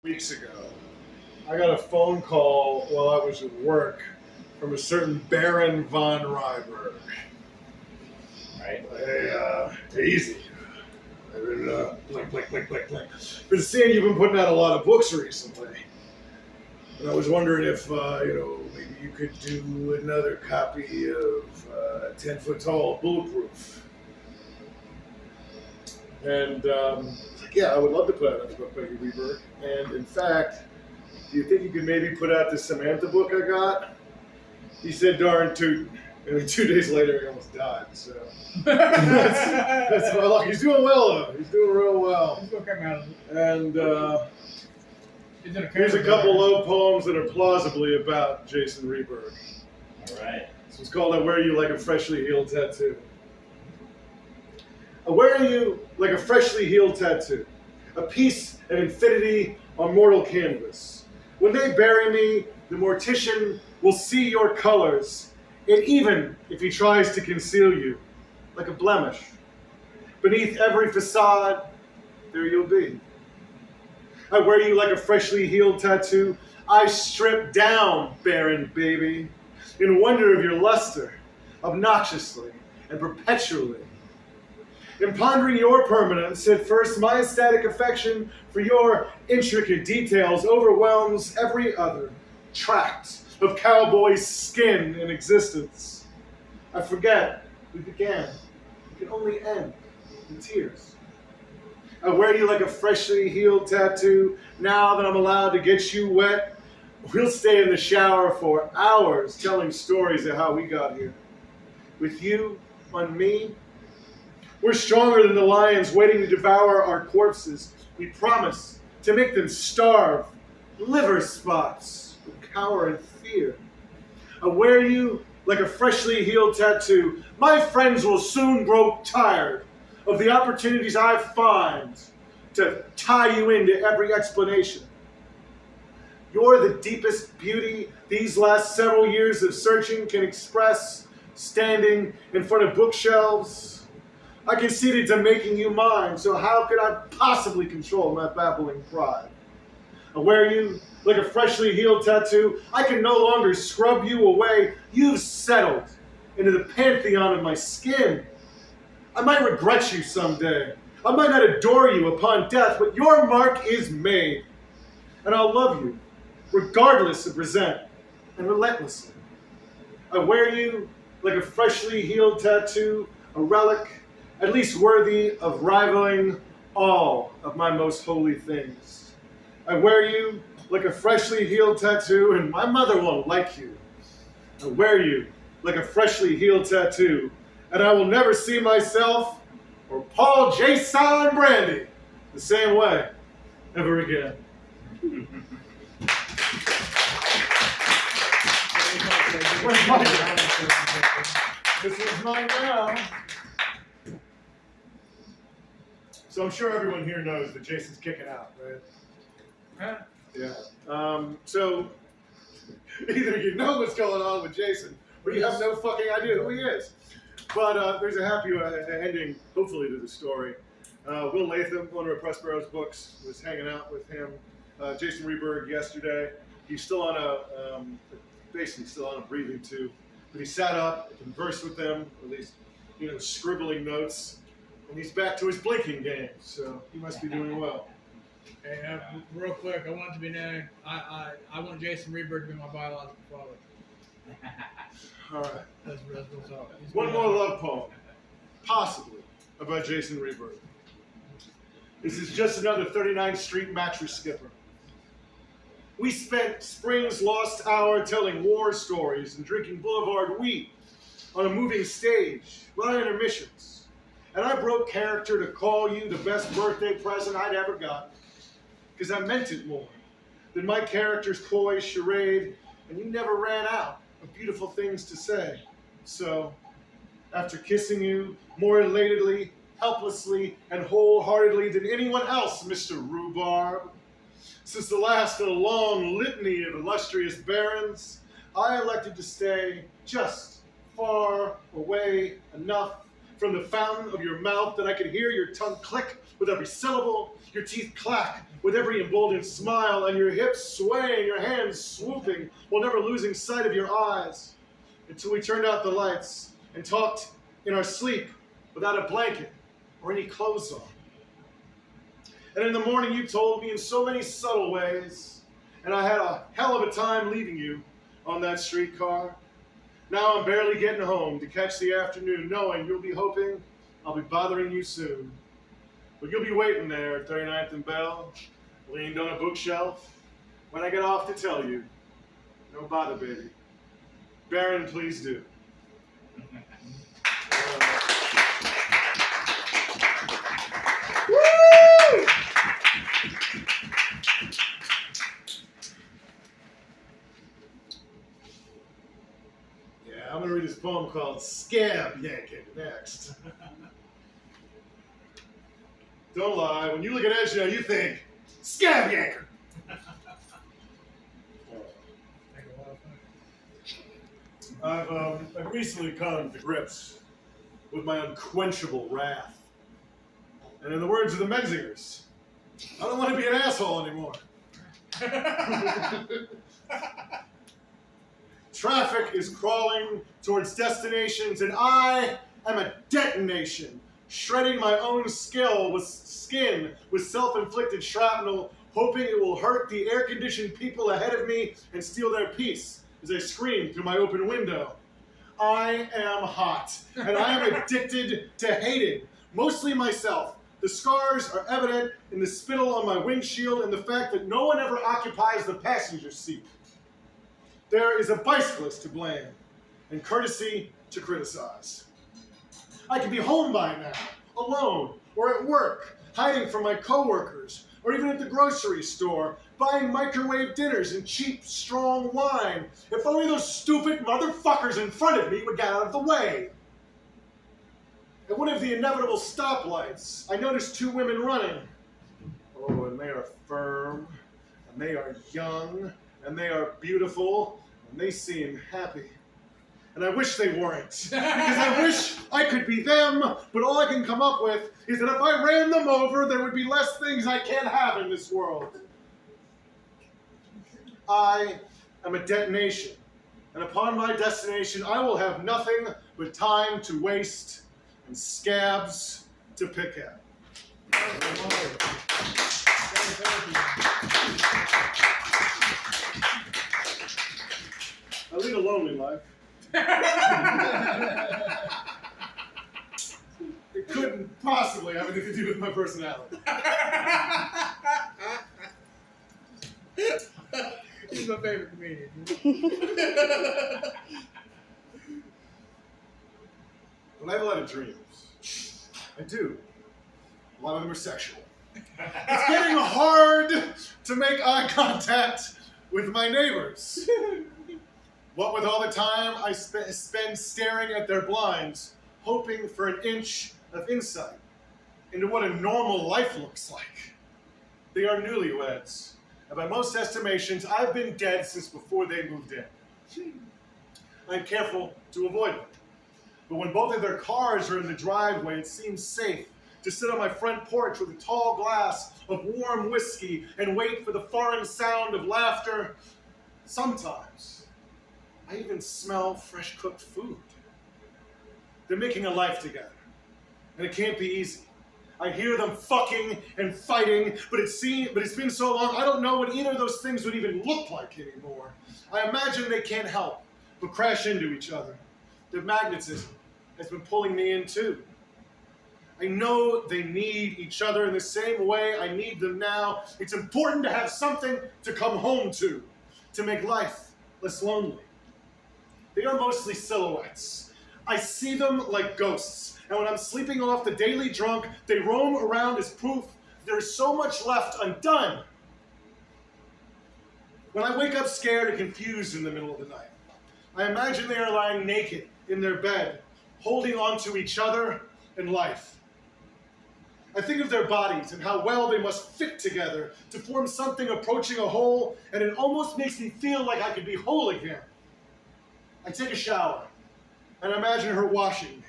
Weeks ago, I got a phone call while I was at work from a certain Baron von Ryberg. Right? Hey, easy. I've been, blank. Been seeing you've been putting out a lot of books recently. And I was wondering if, maybe you could do another copy of 10 Foot Tall Bulletproof. And yeah, I would love to put out another book by you, Reberg. And in fact, do you think you could maybe put out the Samantha book I got? He said, darn toot. And 2 days later, he almost died. So that's my luck. He's doing well, though. He's doing real well. He's gonna come out of it. And here's a couple love poems that are plausibly about Jason Reberg. All right. This one's called "I Wear You Like a Freshly Healed Tattoo." I wear you like a freshly healed tattoo, a piece of infinity on mortal canvas. When they bury me, the mortician will see your colors, and even if he tries to conceal you, like a blemish, beneath every facade, there you'll be. I wear you like a freshly healed tattoo. I strip down, barren baby, in wonder of your luster, obnoxiously and perpetually. In pondering your permanence, at first my ecstatic affection for your intricate details overwhelms every other tract of cowboy skin in existence. I forget we began. We can only end in tears. I wear you like a freshly healed tattoo. Now that I'm allowed to get you wet, we'll stay in the shower for hours telling stories of how we got here. With you on me, we're stronger than the lions waiting to devour our corpses. We promise to make them starve, liver spots, and cower in fear. I wear you like a freshly healed tattoo. My friends will soon grow tired of the opportunities I find to tie you into every explanation. You're the deepest beauty these last several years of searching can express, standing in front of bookshelves. I conceded to making you mine, so how could I possibly control my babbling pride? I wear you like a freshly healed tattoo. I can no longer scrub you away. You've settled into the pantheon of my skin. I might regret you someday. I might not adore you upon death, but your mark is made. And I'll love you, regardless of resent, and relentlessly. I wear you like a freshly healed tattoo, a relic, at least worthy of rivaling all of my most holy things. I wear you like a freshly healed tattoo, and my mother won't like you. I wear you like a freshly healed tattoo, and I will never see myself or Paul Jason Brandy the same way ever again. This is mine now. So I'm sure everyone here knows that Jason's kicking out, right? Huh? Yeah. So either you know what's going on with Jason, or you have no fucking idea who he is. But there's a happy ending, hopefully, to the story. Will Latham, one of Prospero's books, was hanging out with him. Jason Reberg yesterday. He's still on basically still on a breathing tube. But he sat up and conversed with them, at least, scribbling notes. And he's back to his blinking game, so he must be doing well. Hey, real quick, I want it to be known, I want Jason Reberg to be my biological father. All right. That's what's up. One more love poem, possibly, about Jason Reberg. This is just another 39th Street mattress skipper. We spent spring's lost hour telling war stories and drinking Boulevard wheat on a moving stage, without intermissions. And I broke character to call you the best birthday present I'd ever got, because I meant it more than my character's coy charade, and you never ran out of beautiful things to say. So, after kissing you more elatedly, helplessly, and wholeheartedly than anyone else, Mr. Rhubarb, since the last in a long litany of illustrious barons, I elected to stay just far away enough from the fountain of your mouth that I could hear your tongue click with every syllable, your teeth clack with every emboldened smile, and your hips sway and your hands swooping while never losing sight of your eyes, until we turned out the lights and talked in our sleep without a blanket or any clothes on. And in the morning you told me in so many subtle ways, and I had a hell of a time leaving you on that streetcar. Now I'm barely getting home to catch the afternoon, knowing you'll be hoping I'll be bothering you soon. But you'll be waiting there at 39th and Bell, leaned on a bookshelf, when I get off to tell you, no bother, baby. Baron, please do. Woo! Yeah, I'm going to read this poem called Scab Yanking next. Don't lie, when you look at Edge, you think, Scab Yanker! I've recently come to grips with my unquenchable wrath. And in the words of the Menzingers, I don't want to be an asshole anymore. Traffic is crawling towards destinations, and I am a detonation, shredding my own skin with self-inflicted shrapnel, hoping it will hurt the air-conditioned people ahead of me and steal their peace as I scream through my open window. I am hot, and I am addicted to hating, mostly myself. The scars are evident in the spittle on my windshield and the fact that no one ever occupies the passenger seat. There is a bicyclist to blame, and courtesy to criticize. I could be home by now, alone, or at work, hiding from my coworkers, or even at the grocery store, buying microwave dinners and cheap, strong wine. If only those stupid motherfuckers in front of me would get out of the way. At one of the inevitable stoplights, I noticed two women running. Oh, and they are firm, and they are young, and they are beautiful, and they seem happy. And I wish they weren't, because I wish I could be them, but all I can come up with is that if I ran them over, there would be less things I can't have in this world. I am a detonation, and upon my destination, I will have nothing but time to waste and scabs to pick at. I lead a lonely life. It couldn't possibly have anything to do with my personality. He's my favorite comedian. But I have a lot of dreams. I do. A lot of them are sexual. It's getting hard to make eye contact with my neighbors. What with all the time I spend staring at their blinds, hoping for an inch of insight into what a normal life looks like. They are newlyweds, and by most estimations, I've been dead since before they moved in. I'm careful to avoid them, but when both of their cars are in the driveway, it seems safe to sit on my front porch with a tall glass of warm whiskey and wait for the foreign sound of laughter. Sometimes, I even smell fresh cooked food. They're making a life together, and it can't be easy. I hear them fucking and fighting, but it's been so long, I don't know what either of those things would even look like anymore. I imagine they can't help but crash into each other. Their magnetism has been pulling me in too. I know they need each other in the same way I need them now. It's important to have something to come home to make life less lonely. They are mostly silhouettes. I see them like ghosts, and when I'm sleeping off the daily drunk, they roam around as proof there is so much left undone. When I wake up scared and confused in the middle of the night, I imagine they are lying naked in their bed, holding on to each other and life. I think of their bodies and how well they must fit together to form something approaching a whole, and it almost makes me feel like I could be whole again. I take a shower and imagine her washing me,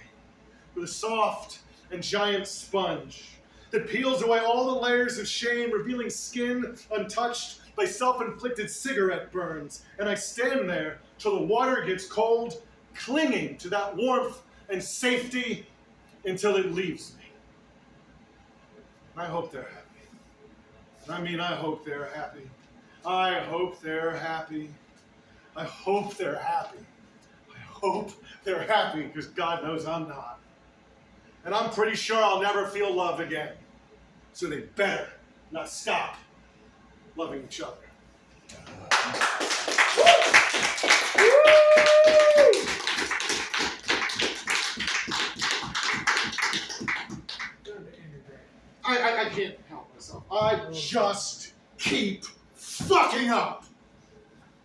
with a soft and giant sponge that peels away all the layers of shame, revealing skin untouched by self-inflicted cigarette burns. And I stand there till the water gets cold, clinging to that warmth and safety until it leaves me. And I hope they're happy. And I mean, I hope they're happy. I hope they're happy. I hope they're happy. I hope they're happy, because God knows I'm not. And I'm pretty sure I'll never feel love again. So they better not stop loving each other. I can't help myself. I just keep fucking up.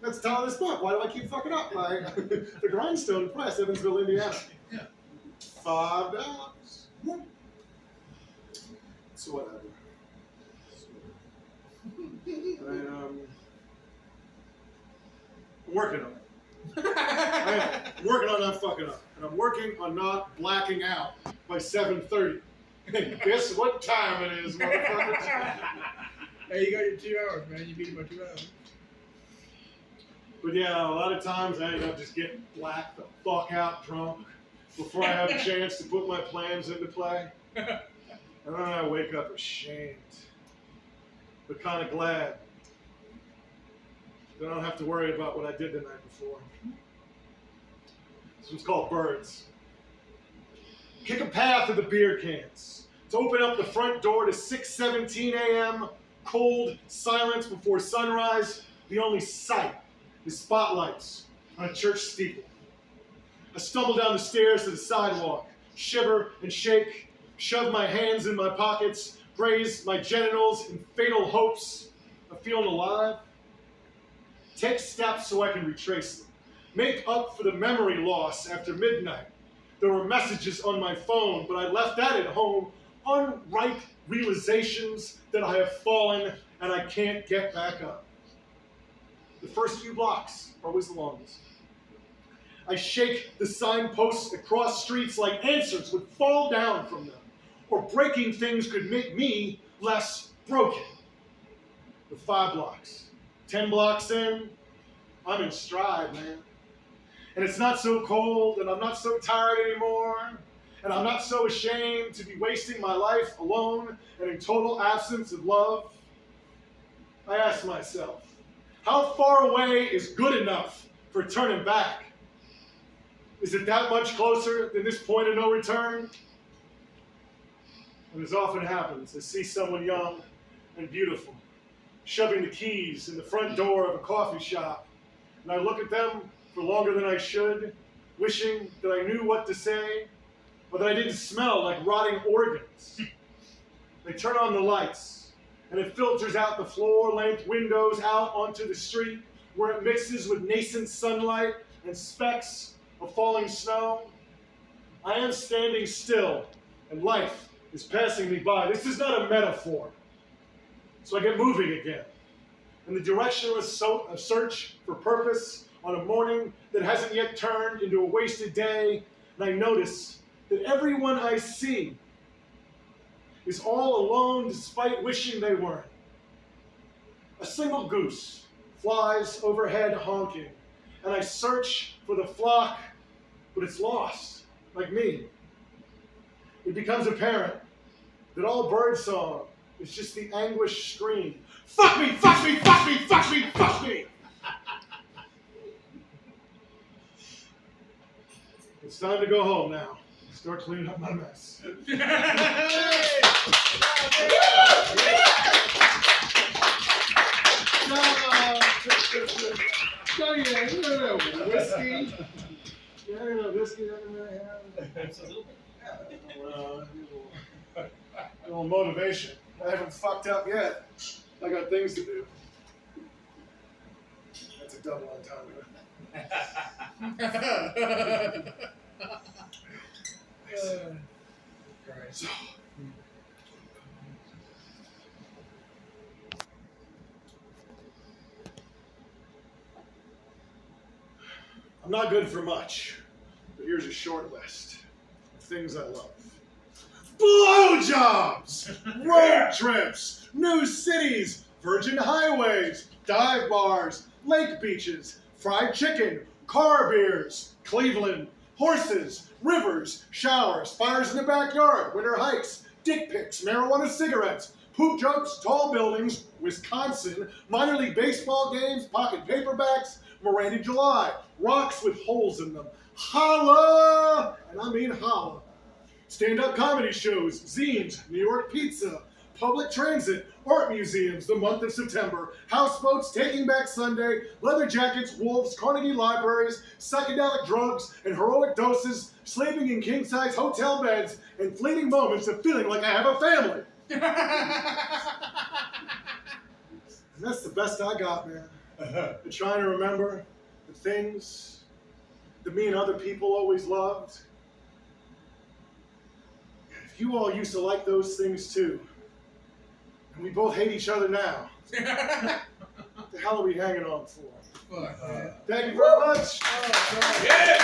That's the title of this book. Why do I keep fucking up? The Grindstone Press, Evansville, Indiana. Yeah. $5. So whatever. I'm working on it. I'm working on not fucking up. And I'm working on not blacking out by 7:30. Guess what time it is, motherfuckers? Hey, you got your 2 hours, man. You beat it by 2 hours. But yeah, a lot of times I end up just getting blacked the fuck out drunk before I have a chance to put my plans into play. And then I wake up ashamed, but kind of glad that I don't have to worry about what I did the night before. This one's called Birds. Kick a path of the beer cans to open up the front door to 6:17 a.m., cold silence before sunrise. The only sight is spotlights on a church steeple. I stumble down the stairs to the sidewalk, shiver and shake, shove my hands in my pockets, graze my genitals in fatal hopes of feeling alive. Take steps so I can retrace them. Make up for the memory loss after midnight. There were messages on my phone, but I left that at home. Unripe realizations that I have fallen and I can't get back up. The first few blocks are always the longest. I shake the signposts across streets like answers would fall down from them, or breaking things could make me less broken. With 5 blocks, 10 blocks in, I'm in stride, man. And it's not so cold, and I'm not so tired anymore, and I'm not so ashamed to be wasting my life alone and in total absence of love. I ask myself, how far away is good enough for turning back? Is it that much closer than this point of no return? And as often happens, I see someone young and beautiful shoving the keys in the front door of a coffee shop, and I look at them for longer than I should, wishing that I knew what to say, or that I didn't smell like rotting organs. They turn on the lights, and it filters out the floor-length windows out onto the street, where it mixes with nascent sunlight and specks of falling snow. I am standing still, and life is passing me by. This is not a metaphor. So I get moving again, in the direction of a search for purpose on a morning that hasn't yet turned into a wasted day, and I notice that everyone I see is all alone despite wishing they weren't. A single goose flies overhead honking, and I search for the flock, but it's lost, like me. It becomes apparent that all birdsong is just the anguished scream, fuck me, fuck me, fuck me, fuck me, fuck me! It's time to go home now. Start cleaning up my mess. Whiskey. Whiskey doesn't really have. A little motivation. I haven't fucked up yet. I got things to do. That's a double entendre. So, I'm not good for much, but here's a short list. things I love. Blowjobs, road trips, new cities, virgin highways, dive bars, lake beaches, fried chicken, car beers, Cleveland, horses, rivers, showers, fires in the backyard, winter hikes, dick pics, marijuana cigarettes, poop jokes, tall buildings, Wisconsin, minor league baseball games, pocket paperbacks, Miranda July, rocks with holes in them, holla, and I mean holla. Stand-up comedy shows, zines, New York pizza, public transit, art museums the month of September, houseboats, Taking Back Sunday, leather jackets, wolves, Carnegie libraries, psychedelic drugs, and heroic doses, sleeping in king-size hotel beds, and fleeting moments of feeling like I have a family. And that's the best I got, man. Been trying to remember the things that me and other people always loved. If you all used to like those things too, and we both hate each other now, what the hell are we hanging on for? Fuck, man. Thank you very much. Yeah.